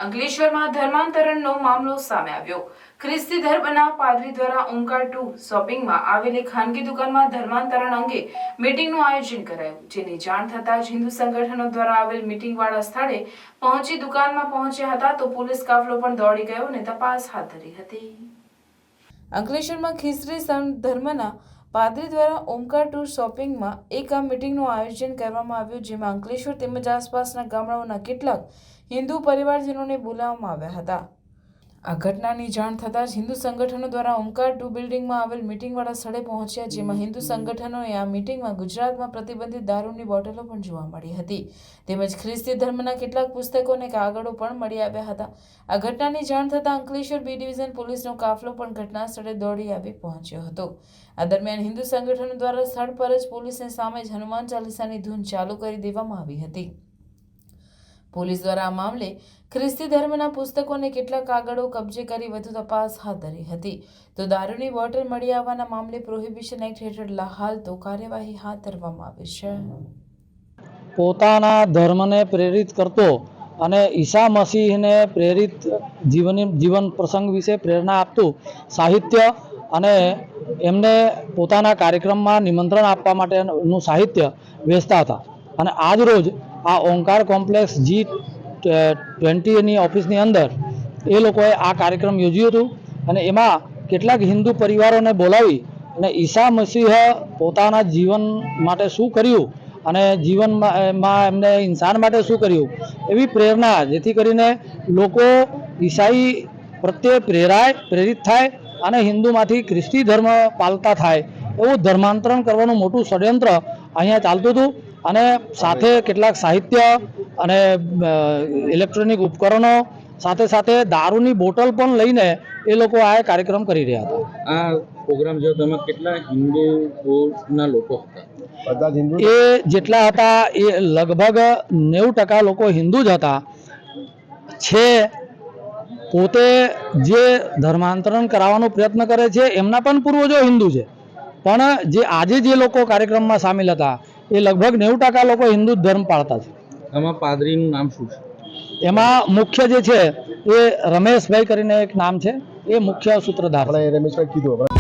અંકલેશ્વરમાં ધર્માંતરણનો મામલો સામે આવ્યો। ખ્રિસ્તી ધર્મના પાદરી દ્વારા ઓમકાર ટુ શોપિંગમાં આવેલી ખાનગી દુકાનમાં ધર્માંતરણ અંગે મીટિંગનું આયોજન કરાયું, જેની જાણ થતાં જ હિન્દુ સંગઠનો દ્વારા આવેલ મીટિંગવાળા સ્થળે પહોંચી દુકાનમાં પહોંચ્યા હતા તો પોલીસ કાફલો પણ દોડી ગયો અને તપાસ હાથ ધરી હતી। અંકલેશ્વરમાં ખ્રિસ્તી ધર્મના પાદરી દ્વારા ઓમકાર ટુ શોપિંગમાં એક મીટિંગનું આયોજન કરવામાં આવ્યું, જેમાં અંકલેશ્વર તેમજ આસપાસના ગામડાઓના કેટલાક હિન્દુ પરિવારજનોને બોલાવવામાં આવ્યા હતા। આ ઘટનાની જાણ થતાં જ હિન્દુ સંગઠનો દ્વારા ઓમકાર ટુ બિલ્ડિંગમાં આવેલ મીટિંગવાળા સ્થળે પહોંચ્યા, જેમાં હિન્દુ સંગઠનોએ આ મીટિંગમાં ગુજરાતમાં પ્રતિબંધિત દારૂની બોટલો પણ જોવા મળી હતી, તેમજ ખ્રિસ્તી ધર્મના કેટલાક પુસ્તકો અને કાગળો પણ મળી આવ્યા હતા। આ ઘટનાની જાણ થતાં અંકલેશ્વર બી ડિવિઝન પોલીસનો કાફલો પણ ઘટના સ્થળે દોડી આવી પહોંચ્યો હતો। આ દરમિયાન હિન્દુ સંગઠનો દ્વારા સ્થળ પર જ પોલીસની સામે જ હનુમાન ચાલીસાની ધૂન ચાલુ કરી દેવામાં આવી હતી। પોલીસ દ્વારા આ મામલે ખ્રિસ્તી ધર્મના પુસ્તકો અને કેટલાક કાગળો કબજે કરી વધુ તપાસ હાથ ધરી હતી, તો દારૂની બોટલ મળી આવવાના મામલે પ્રોહિબિશન એક્ટ હેઠળ હાલ તો કાર્યવાહી હાથ ધરવામાં આવી છે। પોતાના ધર્મને પ્રેરિત કરતો અને ઈસા મસીહને પ્રેરિત જીવન પ્રસંગ વિશે પ્રેરણા આપતું સાહિત્ય અને એમને પોતાના કાર્યક્રમમાં નિમંત્રણ આપવા માટેનું સાહિત્ય વેચતા હતા અને આજ રોજ આ ઓમકાર કોમ્પ્લેક્સ G20ની ઓફિસની અંદર એ લોકોએ આ કાર્યક્રમ યોજ્યું હતું અને એમાં કેટલાક હિન્દુ પરિવારોને બોલાવી અને ઈસા મસીહ પોતાના જીવન માટે શું કર્યું અને જીવનમાં એમને ઇન્સાન માટે શું કર્યું એવી પ્રેરણા, જેથી કરીને લોકો ઈસાઈ પ્રત્યે પ્રેરિત થાય અને હિન્દુમાંથી ખ્રિસ્તી ધર્મ પાલતા થાય એવું ધર્માંતરણ કરવાનું મોટું ષડયંત્ર અહીંયા ચાલતું હતું અને સાથે કેટલાક સાહિત્ય અને ઇલેક્ટ્રોનિક ઉપકરણો સાથે સાથે દારૂની બોટલ પણ લઈને એ લોકો આ કાર્યક્રમ કરી રહ્યા હતા। આ પ્રોગ્રામ જો તમે કેટલા હિન્દુઓના લોકો હતા? એ જેટલા હતા એ લગભગ 90% લોકો હિન્દુ જ હતા છે। પોતે જે ધર્માંતરણ કરાવવાનો પ્રયત્ન કરે છે એમના પણ પૂર્વજો હિન્દુ છે, પણ જે આજે જે લોકો કાર્યક્રમમાં સામેલ હતા એ લગભગ 90% લોકો હિન્દુ ધર્મ પાળતા છે। આમાં પાદરીનું નામ શું છે? એમાં મુખ્ય જે છે એ રમેશભાઈ કરીને એક નામ છે, એ મુખ્ય સૂત્રધાર। રમેશભાઈ કીધું